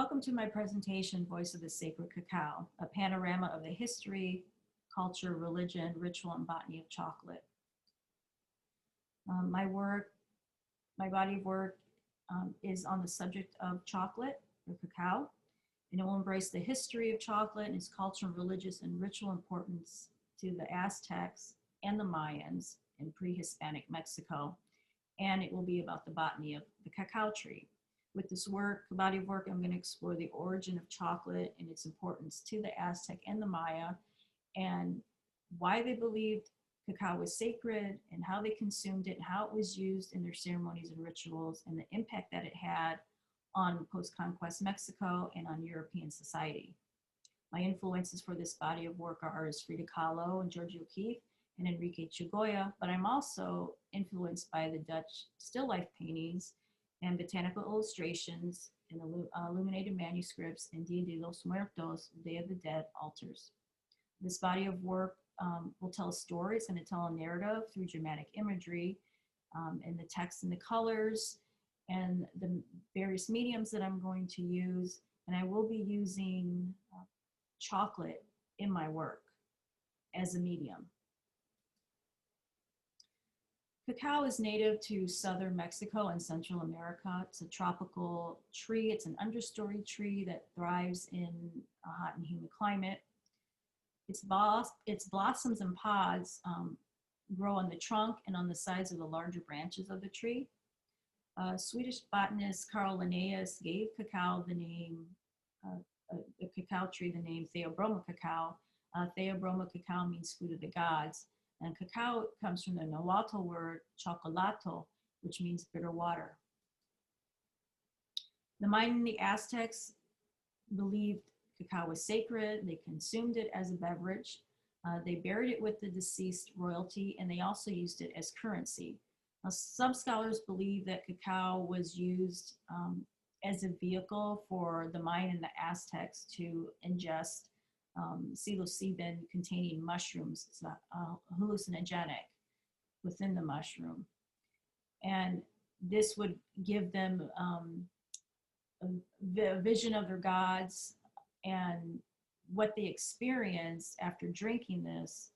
Welcome to my presentation, Voice of the Sacred Cacao, a panorama of the history, culture, religion, ritual, and botany of chocolate. My body of work is on the subject of chocolate, or cacao, and it will embrace the history of chocolate and its culture and religious and ritual importance to the Aztecs and the Mayans in pre-Hispanic Mexico, and it will be about the botany of the cacao tree. With this body of work, I'm going to explore the origin of chocolate and its importance to the Aztec and the Maya, and why they believed cacao was sacred, and how they consumed it, and how it was used in their ceremonies and rituals, and the impact that it had on post-conquest Mexico and on European society. My influences for this body of work are artists Frida Kahlo and O'Keeffe and Enrique Chagoya, but I'm also influenced by the Dutch still life paintings and botanical illustrations and illuminated manuscripts and Dia de los Muertos, Day of the Dead altars. This body of work will tell a story. It's going to tell a narrative through dramatic imagery and the text and the colors and the various mediums that I'm going to use. And I will be using chocolate in my work as a medium. Cacao is native to southern Mexico and Central America. It's a tropical tree. It's an understory tree that thrives in a hot and humid climate. Its blossoms and pods grow on the trunk and on the sides of the larger branches of the tree. Swedish botanist Carl Linnaeus gave cacao the name, the cacao tree, the name Theobroma cacao. Theobroma cacao means food of the gods. And cacao comes from the Nahuatl word chocolato, which means bitter water. The Maya and the Aztecs believed cacao was sacred. They consumed it as a beverage. They buried it with the deceased royalty, and they also used it as currency. Now, some scholars believe that cacao was used as a vehicle for the Maya and the Aztecs to ingest psilocybin containing mushrooms. It's not hallucinogenic within the mushroom. And this would give them a vision of their gods, and what they experienced after drinking this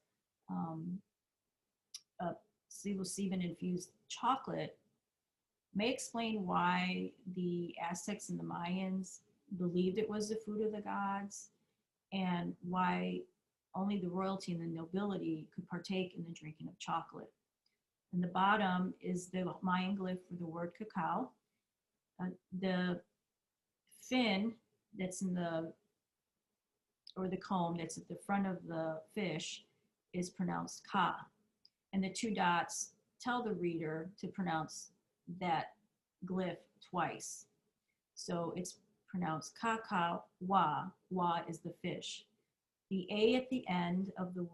psilocybin infused chocolate may explain why the Aztecs and the Mayans believed it was the food of the gods, and why only the royalty and the nobility could partake in the drinking of chocolate. And the bottom is the Mayan glyph for the word cacao. The fin that's in the comb that's at the front of the fish is pronounced ka. And the two dots tell the reader to pronounce that glyph twice. So it's pronounced cacao, wa is the fish. The A at the end of the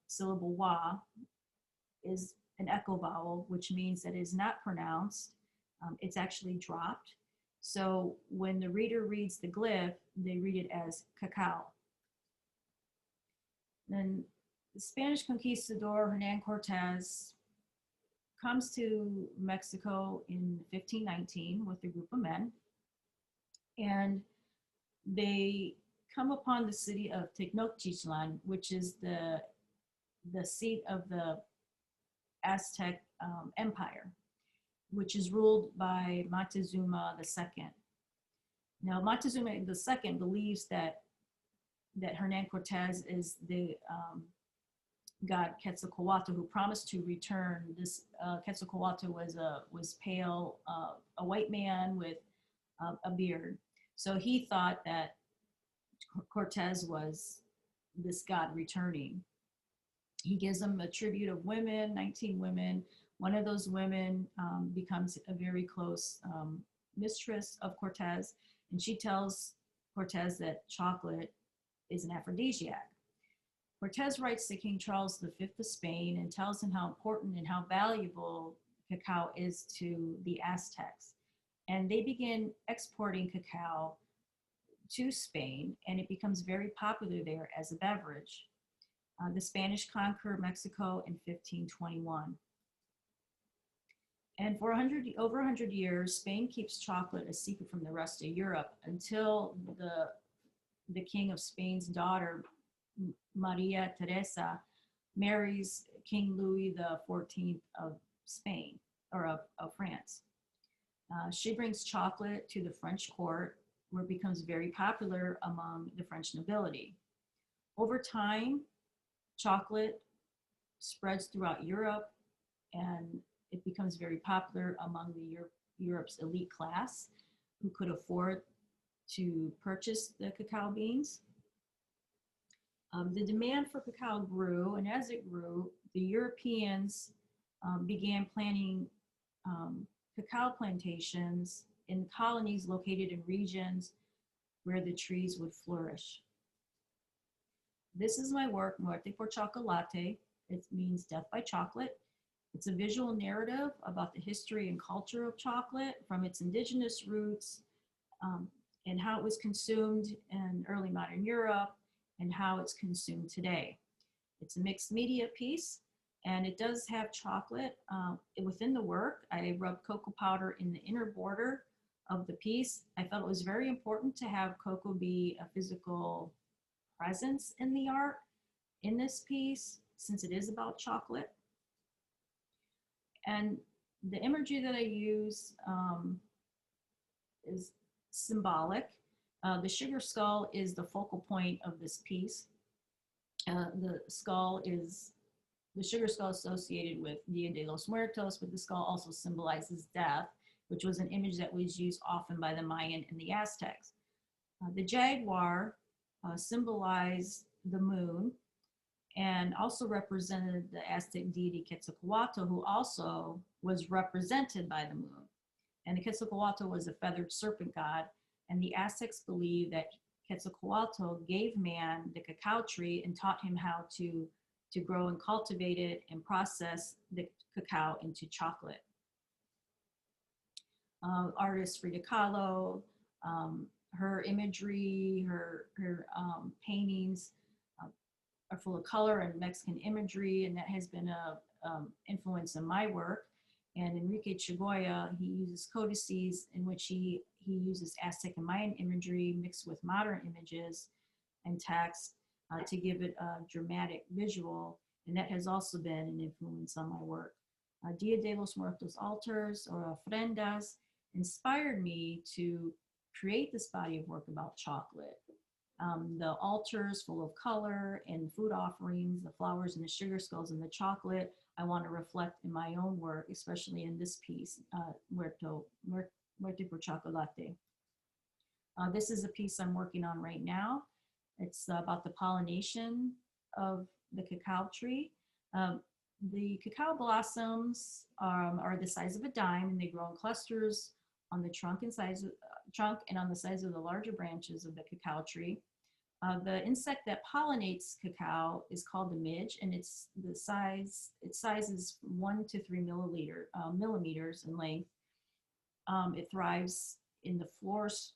syllable wa is an echo vowel, which means that it is not pronounced. It's actually dropped. So when the reader reads the glyph, they read it as cacao. Then the Spanish conquistador Hernan Cortez comes to Mexico in 1519 with a group of men, and they come upon the city of Tenochtitlan, which is the seat of the Aztec Empire, which is ruled by Montezuma II. Now, Montezuma II believes that Hernan Cortez is the god Quetzalcoatl, who promised to return. This Quetzalcoatl was pale, a white man with a beard. So he thought that Cortez was this god returning. He gives them a tribute of women, 19 women. One of those women becomes a very close mistress of Cortez, and she tells Cortez that chocolate is an aphrodisiac. Cortez writes to King Charles V of Spain and tells him how important and how valuable cacao is to the Aztecs. And they begin exporting cacao to Spain, and it becomes very popular there as a beverage. The Spanish conquer Mexico in 1521. And for over 100 years, Spain keeps chocolate a secret from the rest of Europe until the king of Spain's daughter, Maria Teresa, marries King Louis the 14th of Spain, or of France. She brings chocolate to the French court, where it becomes very popular among the French nobility. Over time, chocolate spreads throughout Europe, and it becomes very popular among Europe's elite class who could afford to purchase the cacao beans. The demand for cacao grew, and as it grew, the Europeans began planting cacao plantations in colonies located in regions where the trees would flourish. This is my work, Muerte por Chocolate. It means death by chocolate. It's a visual narrative about the history and culture of chocolate, from its indigenous roots and how it was consumed in early modern Europe and how it's consumed today. It's a mixed media piece, and it does have chocolate within the work. I rubbed cocoa powder in the inner border of the piece. I felt it was very important to have cocoa be a physical presence in the art in this piece, since it is about chocolate. And the imagery that I use is symbolic. The sugar skull is the focal point of this piece. The sugar skull associated with Dia de los Muertos, but the skull also symbolizes death, which was an image that was used often by the Mayan and the Aztecs. The jaguar symbolized the moon and also represented the Aztec deity Quetzalcoatl, who also was represented by the moon. And the Quetzalcoatl was a feathered serpent god, and the Aztecs believed that Quetzalcoatl gave man the cacao tree and taught him how to grow and cultivate it and process the cacao into chocolate. Artist Frida Kahlo, her imagery, her paintings are full of color and Mexican imagery, and that has been a influence in my work. And Enrique Chagoya, he uses codices in which he uses Aztec and Mayan imagery mixed with modern images and text to give it a dramatic visual, and that has also been an influence on my work. Dia de los Muertos altars, or Ofrendas, inspired me to create this body of work about chocolate. The altars full of color and food offerings, the flowers and the sugar skulls and the chocolate, I want to reflect in my own work, especially in this piece, Muerte por Chocolate. This is a piece I'm working on right now. It's about the pollination of the cacao tree. The cacao blossoms are the size of a dime, and they grow in clusters on the trunk and on the sides of the larger branches of the cacao tree. The insect that pollinates cacao is called the midge, and its size is 1 to 3 millimeters in length. It thrives in the forest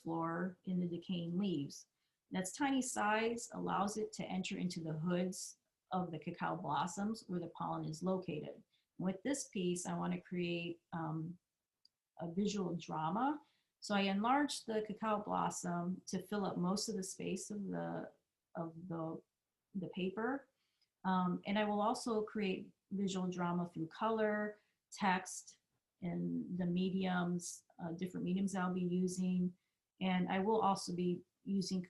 floor in the decaying leaves. That's tiny size allows it to enter into the hoods of the cacao blossoms where the pollen is located. With this piece, I want to create a visual drama. So I enlarged the cacao blossom to fill up most of the space of the paper. And I will also create visual drama through color, text, and the mediums, different mediums I'll be using. And I will also be using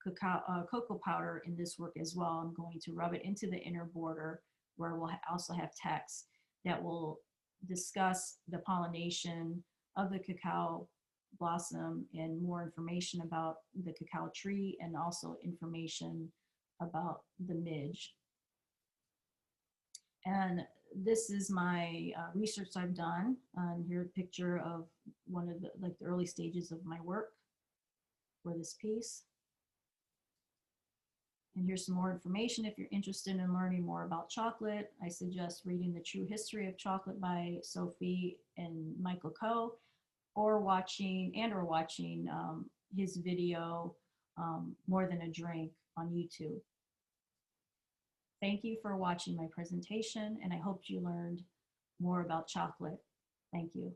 cocoa powder in this work as well. I'm going to rub it into the inner border where we'll also have text that will discuss the pollination of the cacao blossom and more information about the cacao tree, and also information about the midge. And this is my research I've done. Here's a picture of one of the early stages of my work for this piece. And here's some more information. If you're interested in learning more about chocolate, I suggest reading The True History of Chocolate by Sophie and Michael Coe, or watching his video, More Than a Drink, on YouTube. Thank you for watching my presentation, and I hope you learned more about chocolate. Thank you.